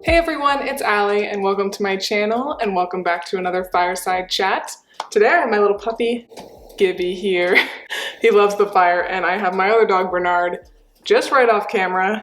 Hey everyone, it's Allie and welcome to my channel and welcome back to another Fireside Chat. Today I have my little puppy, Gibby, here. He loves the fire, and I have my other dog, Bernard, just right off camera.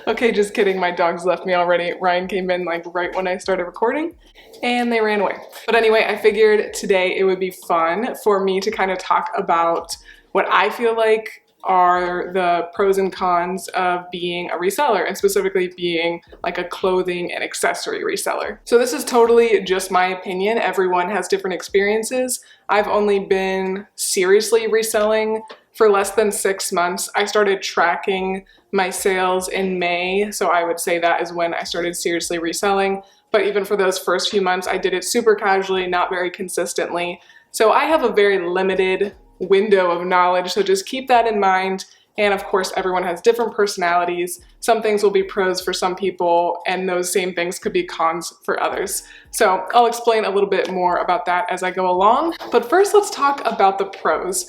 Okay, just kidding, my dogs left me already. Ryan came in like right when I started recording and they ran away. But anyway, I figured today it would be fun for me to kind of talk about what I feel like are the pros and cons of being a reseller, and specifically being like a clothing and accessory reseller. So this is totally just my opinion. Everyone has different experiences. I've only been seriously reselling for less than 6 months. I started tracking my sales in May, so I would say that is when I started seriously reselling. But even for those first few months, I did it super casually, not very consistently. So I have a very limited window of knowledge, so just keep that in mind. And of course, everyone has different personalities. Some things will be pros for some people, and those same things could be cons for others. So I'll explain a little bit more about that as I go along. But first, let's talk about the pros.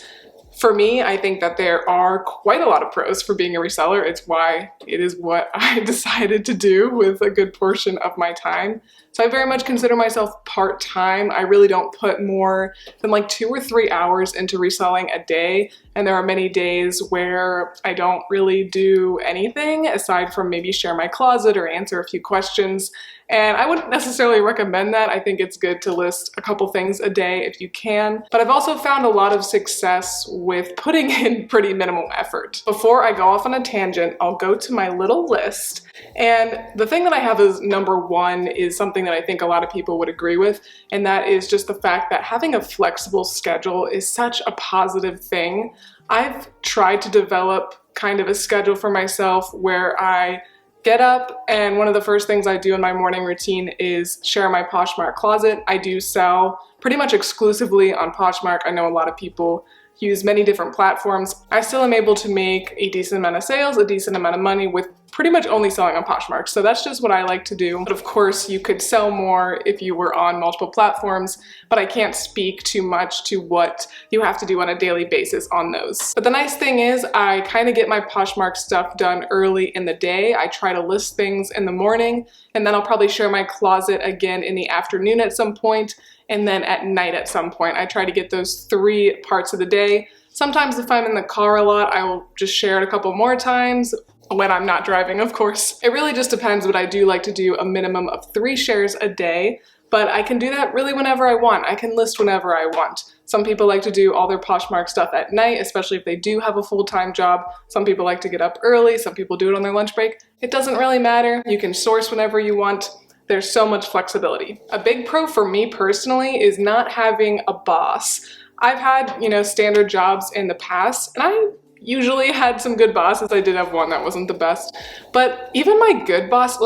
For me, I think that there are quite a lot of pros for being a reseller. It's why it is what I decided to do with a good portion of my time. So I very much consider myself part-time. I really don't put more than like 2 or 3 hours into reselling a day. And there are many days where I don't really do anything aside from maybe share my closet or answer a few questions. And I wouldn't necessarily recommend that. I think it's good to list a couple things a day if you can. But I've also found a lot of success with putting in pretty minimal effort. Before I go off on a tangent, I'll go to my little list. And the thing that I have as number one is something that I think a lot of people would agree with, and that is just the fact that having a flexible schedule is such a positive thing. I've tried to develop kind of a schedule for myself where I get up, and one of the first things I do in my morning routine is share my Poshmark closet. I do sell pretty much exclusively on Poshmark. I know a lot of people use many different platforms. I still am able to make a decent amount of sales, a decent amount of money with pretty much only selling on Poshmark. So that's just what I like to do. But of course, you could sell more if you were on multiple platforms, but I can't speak too much to what you have to do on a daily basis on those. But the nice thing is I kind of get my Poshmark stuff done early in the day. I try to list things in the morning, and then I'll probably share my closet again in the afternoon at some point, and then at night at some point. I try to get those 3 parts of the day. Sometimes if I'm in the car a lot, I will just share it a couple more times when I'm not driving, of course. It really just depends, but I do like to do a minimum of 3 shares a day, but I can do that really whenever I want. I can list whenever I want. Some people like to do all their Poshmark stuff at night, especially if they do have a full-time job. Some people like to get up early. Some people do it on their lunch break. It doesn't really matter. You can source whenever you want. There's so much flexibility. A big pro for me personally is not having a boss. I've had, standard jobs in the past, and I usually had some good bosses. I did have one that wasn't the best. But even my good boss,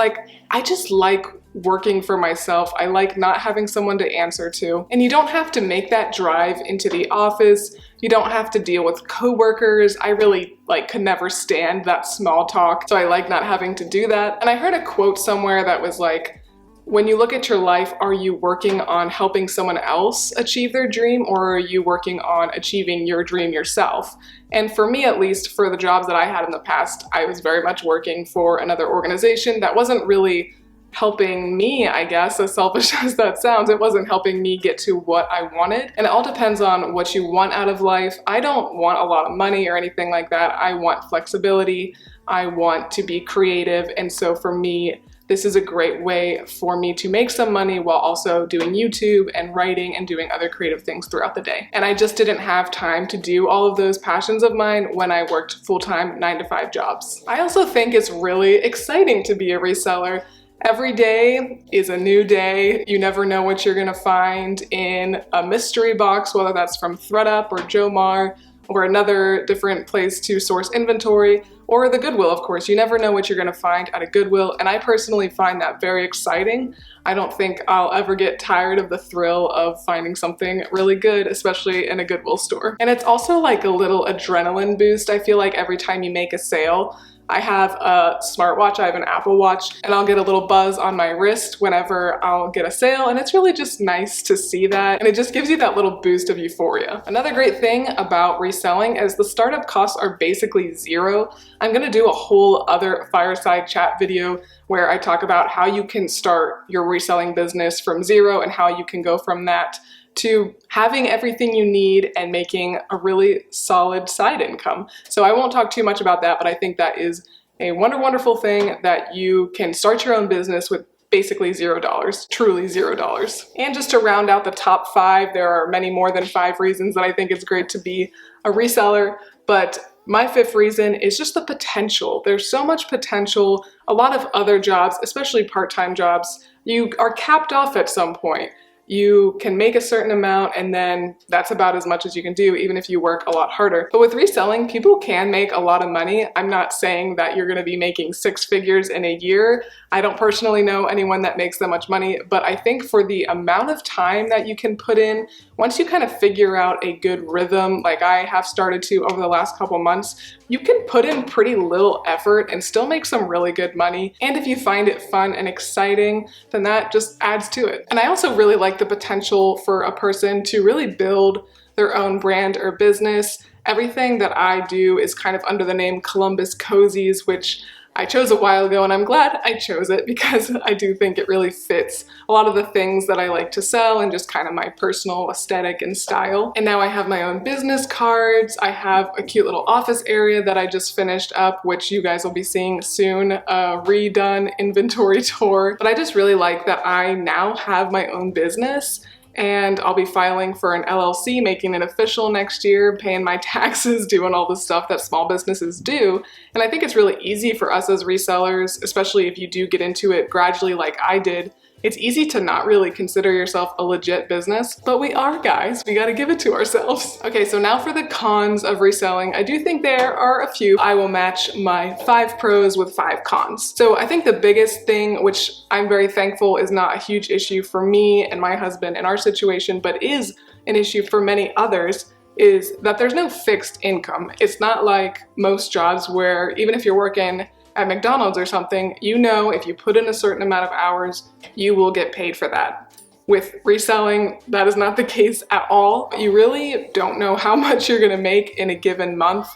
I just like working for myself. I like not having someone to answer to. And you don't have to make that drive into the office. You don't have to deal with coworkers. I really could never stand that small talk. So I like not having to do that. And I heard a quote somewhere that was like, when you look at your life, are you working on helping someone else achieve their dream, or are you working on achieving your dream yourself? And for me, at least, for the jobs that I had in the past, I was very much working for another organization that wasn't really helping me, I guess, as selfish as that sounds. It wasn't helping me get to what I wanted. And it all depends on what you want out of life. I don't want a lot of money or anything like that. I want flexibility. I want to be creative. And so for me, this is a great way for me to make some money while also doing YouTube and writing and doing other creative things throughout the day. And I just didn't have time to do all of those passions of mine when I worked full-time 9-to-5 jobs. I also think it's really exciting to be a reseller. Every day is a new day. You never know what you're gonna find in a mystery box, whether that's from ThredUp or Jomar or another different place to source inventory, or the Goodwill, of course. You never know what you're gonna find at a Goodwill, and I personally find that very exciting. I don't think I'll ever get tired of the thrill of finding something really good, especially in a Goodwill store. And it's also like a little adrenaline boost. I feel like every time you make a sale, I have a smartwatch, I have an Apple Watch, and I'll get a little buzz on my wrist whenever I'll get a sale, and it's really just nice to see that, and it just gives you that little boost of euphoria. Another great thing about reselling is the startup costs are basically zero. I'm gonna do a whole other Fireside Chat video where I talk about how you can start your reselling business from zero and how you can go from that to having everything you need and making a really solid side income. So I won't talk too much about that, but I think that is a wonderful thing that you can start your own business with basically $0, truly $0. And just to round out the top 5, there are many more than 5 reasons that I think it's great to be a reseller, but my 5th reason is just the potential. There's so much potential. A lot of other jobs, especially part-time jobs, you are capped off at some point. You can make a certain amount and then that's about as much as you can do, even if you work a lot harder. But with reselling, people can make a lot of money. I'm not saying that you're gonna be making 6 figures in a year. I don't personally know anyone that makes that much money, but I think for the amount of time that you can put in, once you kind of figure out a good rhythm, like I have started to over the last couple months, you can put in pretty little effort and still make some really good money. And if you find it fun and exciting, then that just adds to it. And I also really like the potential for a person to really build their own brand or business. Everything that I do is kind of under the name Columbus Cozies, which I chose a while ago, and I'm glad I chose it because I do think it really fits a lot of the things that I like to sell and just kind of my personal aesthetic and style. And now I have my own business cards. I have a cute little office area that I just finished up, which you guys will be seeing soon, a redone inventory tour. But I just really like that I now have my own business, and I'll be filing for an LLC, making it official next year, paying my taxes, doing all the stuff that small businesses do. And I think it's really easy for us as resellers, especially if you do get into it gradually like I did. It's easy to not really consider yourself a legit business, but we are, guys. We gotta give it to ourselves. Okay, so now for the cons of reselling. I do think there are a few. I will match my 5 pros with 5 cons. So I think the biggest thing, which I'm very thankful is not a huge issue for me and my husband in our situation, but is an issue for many others, is that there's no fixed income. It's not like most jobs where even if you're working at McDonald's or something, you know if you put in a certain amount of hours, you will get paid for that. With reselling, that is not the case at all. You really don't know how much you're gonna make in a given month.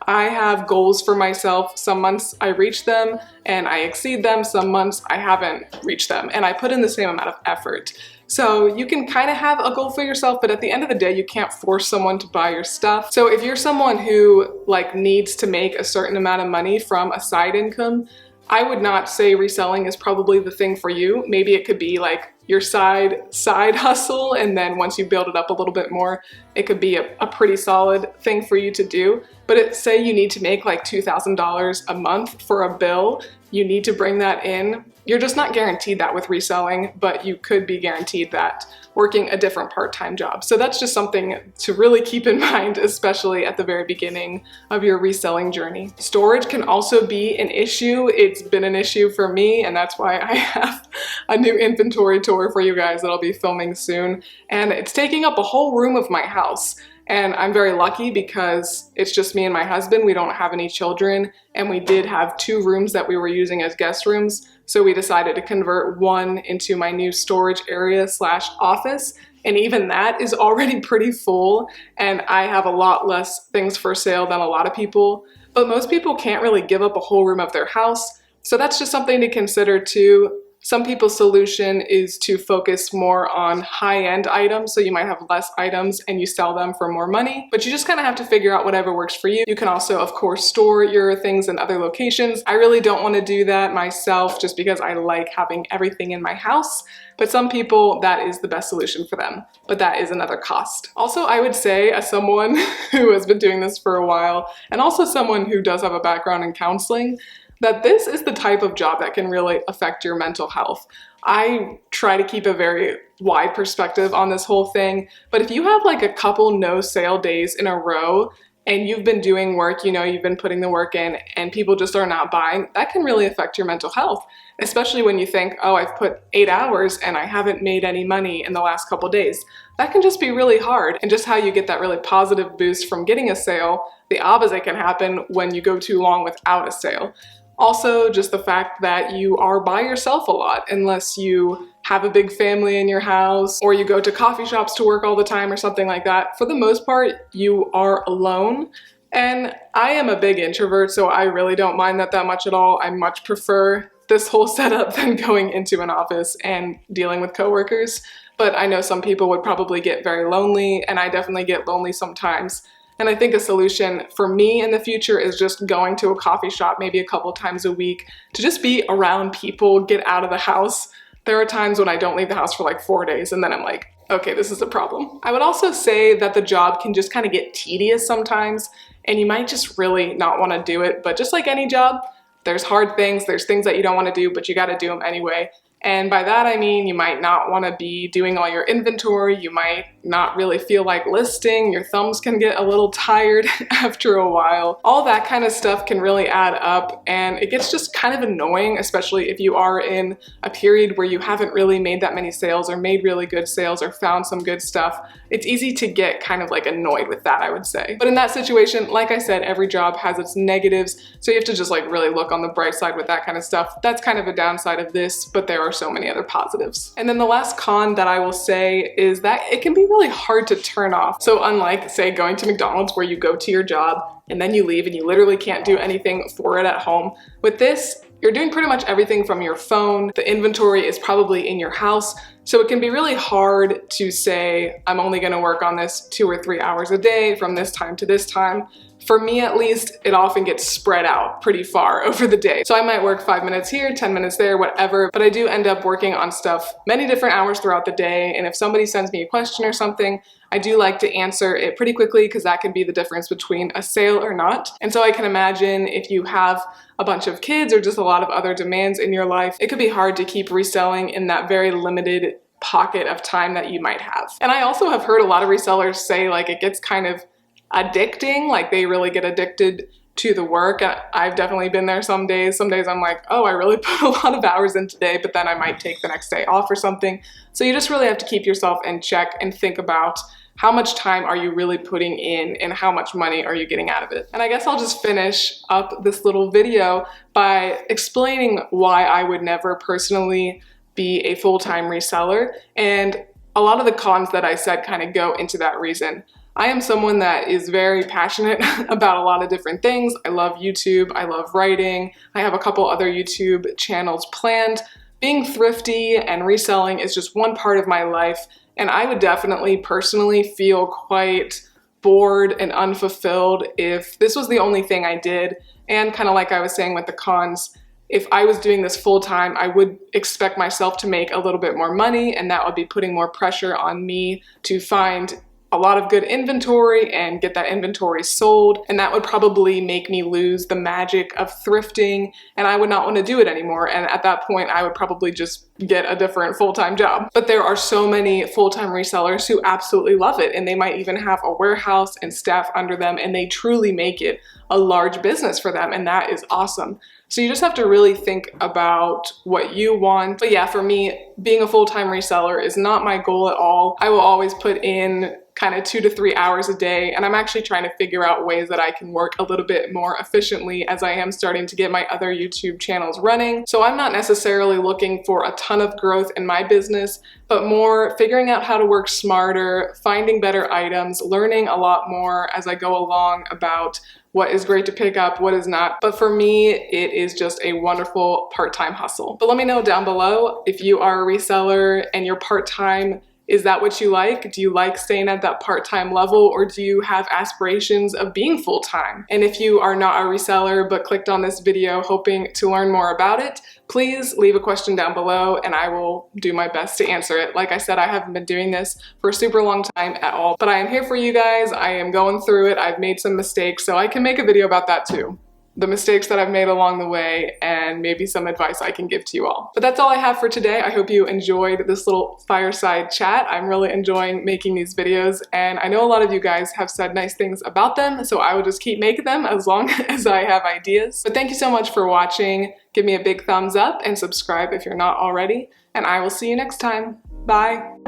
I have goals for myself. Some months I reach them and I exceed them. Some months I haven't reached them and I put in the same amount of effort. So you can kind of have a goal for yourself, but at the end of the day, you can't force someone to buy your stuff. So if you're someone who needs to make a certain amount of money from a side income, I would not say reselling is probably the thing for you. Maybe it could be your side hustle, and then once you build it up a little bit more, it could be a pretty solid thing for you to do. But say you need to make $2,000 a month for a bill, you need to bring that in. You're just not guaranteed that with reselling, but you could be guaranteed that working a different part-time job. So that's just something to really keep in mind, especially at the very beginning of your reselling journey. Storage can also be an issue. It's been an issue for me, and that's why I have a new inventory tour for you guys that I'll be filming soon. And it's taking up a whole room of my house. And I'm very lucky because it's just me and my husband. We don't have any children, and we did have 2 rooms that we were using as guest rooms. So we decided to convert one into my new storage area / office. And even that is already pretty full. And I have a lot less things for sale than a lot of people. But most people can't really give up a whole room of their house. So that's just something to consider too. Some people's solution is to focus more on high-end items, so you might have less items and you sell them for more money, but you just kind of have to figure out whatever works for you. You can also, of course, store your things in other locations. I really don't want to do that myself just because I like having everything in my house, but some people, that is the best solution for them, but that is another cost. Also, I would say, as someone who has been doing this for a while, and also someone who does have a background in counseling, that this is the type of job that can really affect your mental health. I try to keep a very wide perspective on this whole thing, but if you have a couple no sale days in a row and you've been doing work, you've been putting the work in and people just are not buying, that can really affect your mental health, especially when you think, oh, I've put 8 hours and I haven't made any money in the last couple days. That can just be really hard. And just how you get that really positive boost from getting a sale, the opposite can happen when you go too long without a sale. Also, just the fact that you are by yourself a lot, unless you have a big family in your house or you go to coffee shops to work all the time or something like that. For the most part, you are alone. And I am a big introvert, so I really don't mind that much at all. I much prefer this whole setup than going into an office and dealing with coworkers. But I know some people would probably get very lonely, and I definitely get lonely sometimes. And I think a solution for me in the future is just going to a coffee shop maybe a couple times a week to just be around people, get out of the house. There are times when I don't leave the house for like 4 days and then I'm like, okay, this is a problem. I would also say that the job can just kind of get tedious sometimes and you might just really not want to do it. But just like any job, there's hard things, there's things that you don't want to do, but you got to do them anyway. And by that I mean you might not want to be doing all your inventory, you might not really feel like listing, your thumbs can get a little tired after a while. All that kind of stuff can really add up and it gets just kind of annoying, especially if you are in a period where you haven't really made that many sales or made really good sales or found some good stuff. It's easy to get kind of like annoyed with that, I would say. But in that situation, like I said, every job has its negatives, so you have to just like really look on the bright side with that kind of stuff. That's kind of a downside of this, but there are so many other positives. And then the last con that I will say is that it can be really hard to turn off. So unlike, say, going to McDonald's where you go to your job and then you leave and you literally can't do anything for it at home, with this, you're doing pretty much everything from your phone. The inventory is probably in your house. So it can be really hard to say, I'm only gonna work on this 2 or 3 hours a day from this time to this time. For me at least, it often gets spread out pretty far over the day. So I might work 5 minutes here, 10 minutes there, whatever, but I do end up working on stuff many different hours throughout the day. And if somebody sends me a question or something, I do like to answer it pretty quickly because that can be the difference between a sale or not. And so I can imagine if you have a bunch of kids or just a lot of other demands in your life, it could be hard to keep reselling in that very limited pocket of time that you might have. And I also have heard a lot of resellers say like it gets kind of addicting, like they really get addicted to the work. I've definitely been there some days. Some days I'm like, oh, I really put a lot of hours in today, but then I might take the next day off or something. So you just really have to keep yourself in check and think about how much time are you really putting in and how much money are you getting out of it. And I guess I'll just finish up this little video by explaining why I would never personally be a full-time reseller. And a lot of the cons that I said kind of go into that reason. I am someone that is very passionate about a lot of different things. I love YouTube, I love writing, I have a couple other YouTube channels planned. Being thrifty and reselling is just one part of my life, and I would definitely personally feel quite bored and unfulfilled if this was the only thing I did. And kind of like I was saying with the cons, if I was doing this full time, I would expect myself to make a little bit more money, and that would be putting more pressure on me to find a lot of good inventory and get that inventory sold, and that would probably make me lose the magic of thrifting, and I would not want to do it anymore. And at that point I would probably just get a different full-time job. But there are so many full-time resellers who absolutely love it, and they might even have a warehouse and staff under them, and they truly make it a large business for them, and that is awesome. So you just have to really think about what you want. But yeah, for me, being a full-time reseller is not my goal at all. I will always put in kind of 2 to 3 hours a day, and I'm actually trying to figure out ways that I can work a little bit more efficiently as I am starting to get my other YouTube channels running. So I'm not necessarily looking for a ton of growth in my business, but more figuring out how to work smarter, finding better items, learning a lot more as I go along about what is great to pick up, what is not. But for me, it is just a wonderful part-time hustle. But let me know down below if you are a reseller and you're part-time. Is that what you like? Do you like staying at that part-time level, or do you have aspirations of being full-time? And if you are not a reseller but clicked on this video hoping to learn more about it, please leave a question down below and I will do my best to answer it. Like I said, I haven't been doing this for a super long time at all, but I am here for you guys. I am going through it. I've made some mistakes, so I can make a video about that too. The mistakes that I've made along the way and maybe some advice I can give to you all. But that's all I have for today. I hope you enjoyed this little fireside chat. I'm really enjoying making these videos, and I know a lot of you guys have said nice things about them, so I will just keep making them as long as I have ideas. But thank you so much for watching. Give me a big thumbs up and subscribe if you're not already, and I will see you next time. Bye.